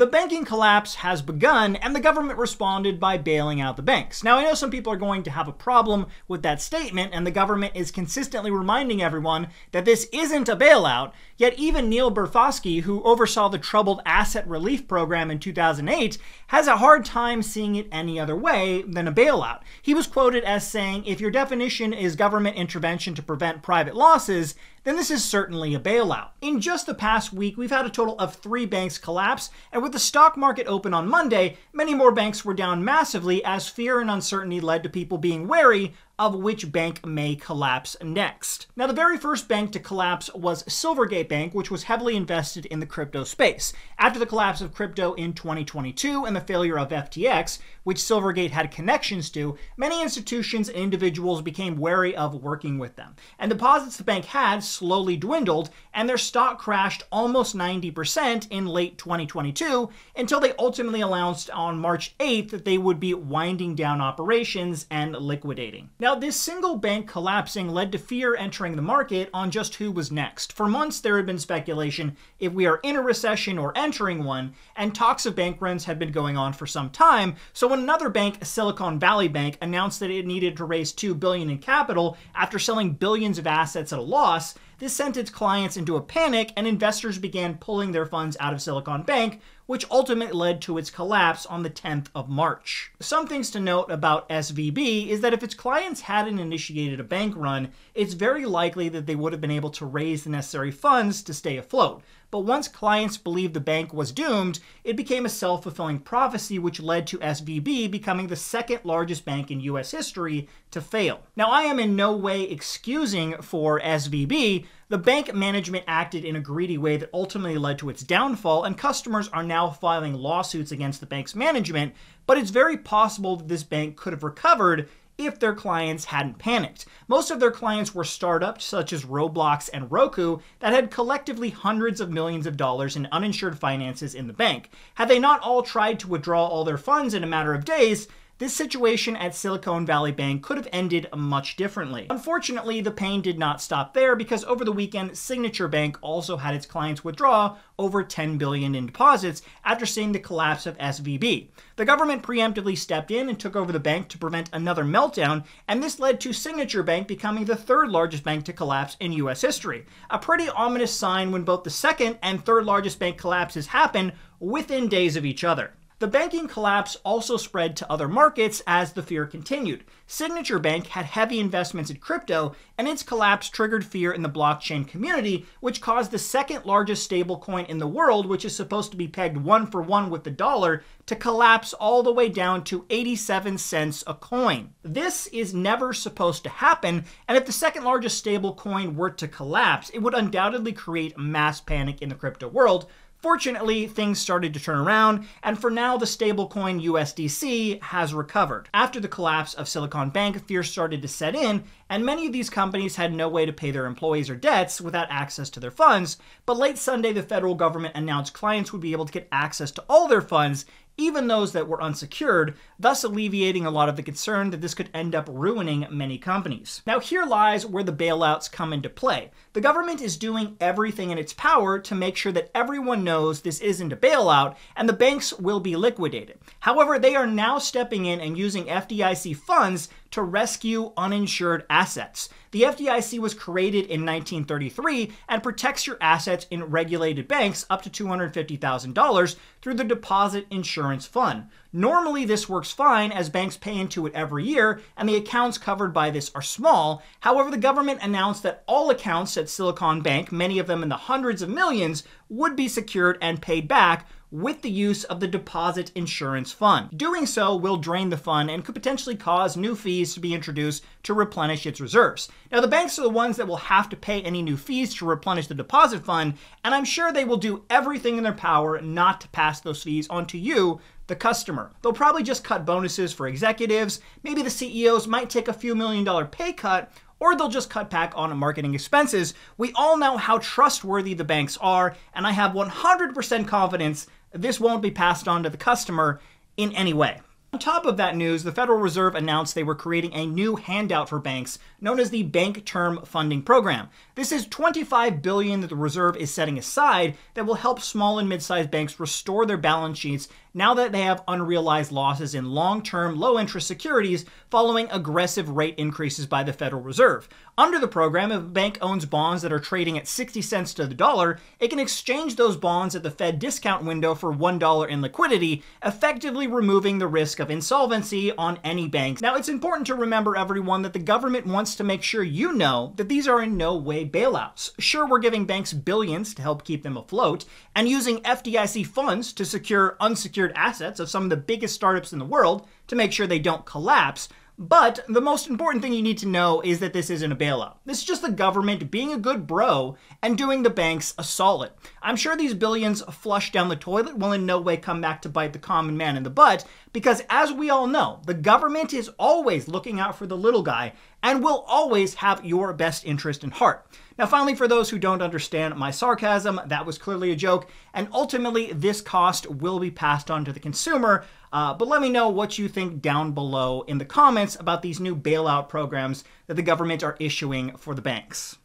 The banking collapse has begun, and the government responded by bailing out the banks. Now, I know some people are going to have a problem with that statement, and the government is consistently reminding everyone that this isn't a bailout, yet even Neil Berthosky, who oversaw the Troubled Asset Relief Program in 2008, has a hard time seeing it any other way than a bailout. He was quoted as saying, "If your definition is government intervention to prevent private losses, then this is certainly a bailout." In just the past week, we've had a total of 3 banks collapse, and with the stock market open on Monday, many more banks were down massively as fear and uncertainty led to people being wary of which bank may collapse next. Now, the very first bank to collapse was Silvergate Bank, which was heavily invested in the crypto space. After the collapse of crypto in 2022 and the failure of FTX, which Silvergate had connections to, many institutions and individuals became wary of working with them. And deposits the bank had slowly dwindled, and their stock crashed almost 90% in late 2022 until they ultimately announced on March 8th that they would be winding down operations and liquidating. Now, this single bank collapsing led to fear entering the market on just who was next. For months, there had been speculation if we are in a recession or entering one, and talks of bank runs had been going on for some time. So when another bank, Silicon Valley Bank, announced that it needed to raise $2 billion in capital after selling billions of assets at a loss, this sent its clients into a panic, and investors began pulling their funds out of Silicon Bank, which ultimately led to its collapse on the 10th of March. Some things to note about SVB is that if its clients hadn't initiated a bank run, it's very likely that they would have been able to raise the necessary funds to stay afloat. But once clients believed the bank was doomed, it became a self-fulfilling prophecy, which led to SVB becoming the second largest bank in US history to fail. Now, I am in no way excusing for SVB. The bank management acted in a greedy way that ultimately led to its downfall, and customers are now filing lawsuits against the bank's management, but it's very possible that this bank could have recovered if their clients hadn't panicked. Most of their clients were startups such as Roblox and Roku that had collectively hundreds of millions of dollars in uninsured finances in the bank. Had they not all tried to withdraw all their funds in a matter of days, this situation at Silicon Valley Bank could have ended much differently. Unfortunately, the pain did not stop there, because over the weekend, Signature Bank also had its clients withdraw over $10 billion in deposits after seeing the collapse of SVB. The government preemptively stepped in and took over the bank to prevent another meltdown, and this led to Signature Bank becoming the 3rd largest bank to collapse in US history. A pretty ominous sign when both the 2nd and 3rd largest bank collapses happen within days of each other. The banking collapse also spread to other markets as the fear continued. Signature Bank had heavy investments in crypto, and its collapse triggered fear in the blockchain community, which caused the 2nd largest stablecoin in the world, which is supposed to be pegged 1-for-1 with the dollar, to collapse all the way down to 87 cents a coin. This is never supposed to happen, and if the 2nd largest stablecoin were to collapse, it would undoubtedly create mass panic in the crypto world. Fortunately, things started to turn around, and for now, the stablecoin USDC has recovered. After the collapse of Silicon Bank, fear started to set in, and many of these companies had no way to pay their employees or debts without access to their funds. But late Sunday, the federal government announced clients would be able to get access to all their funds, even those that were unsecured, thus alleviating a lot of the concern that this could end up ruining many companies. Now, here lies where the bailouts come into play. The government is doing everything in its power to make sure that everyone knows this isn't a bailout, and the banks will be liquidated. However, they are now stepping in and using FDIC funds to rescue uninsured assets. The FDIC was created in 1933 and protects your assets in regulated banks up to $250,000 through the Deposit Insurance Fund. Normally, this works fine as banks pay into it every year, and the accounts covered by this are small. However, the government announced that all accounts at Silicon Bank, many of them in the hundreds of millions, would be secured and paid back with the use of the Deposit Insurance Fund. Doing so will drain the fund and could potentially cause new fees to be introduced to replenish its reserves. Now, the banks are the ones that will have to pay any new fees to replenish the deposit fund, and I'm sure they will do everything in their power not to pass those fees on to you, the customer. They'll probably just cut bonuses for executives. Maybe the CEOs might take a few $1 million pay cut, or they'll just cut back on marketing expenses. We all know how trustworthy the banks are, and I have 100% confidence this won't be passed on to the customer in any way. On top of that news, the Federal Reserve announced they were creating a new handout for banks known as the Bank Term Funding Program. This is $25 billion that the Reserve is setting aside that will help small and mid-sized banks restore their balance sheets now that they have unrealized losses in long-term, low-interest securities following aggressive rate increases by the Federal Reserve. Under the program, if a bank owns bonds that are trading at 60 cents to the dollar, it can exchange those bonds at the Fed discount window for $1 in liquidity, effectively removing the risk of insolvency on any banks. Now, it's important to remember, everyone, that the government wants to make sure you know that these are in no way bailouts. Sure, we're giving banks billions to help keep them afloat, and using FDIC funds to secure unsecured assets of some of the biggest startups in the world to make sure they don't collapse. But the most important thing you need to know is that this isn't a bailout. This is just the government being a good bro and doing the banks a solid. I'm sure these billions flushed down the toilet will in no way come back to bite the common man in the butt, because as we all know, the government is always looking out for the little guy and will always have your best interest in heart. Now, finally, for those who don't understand my sarcasm, that was clearly a joke, and ultimately this cost will be passed on to the consumer. But let me know what you think down below in the comments about these new bailout programs that the government are issuing for the banks.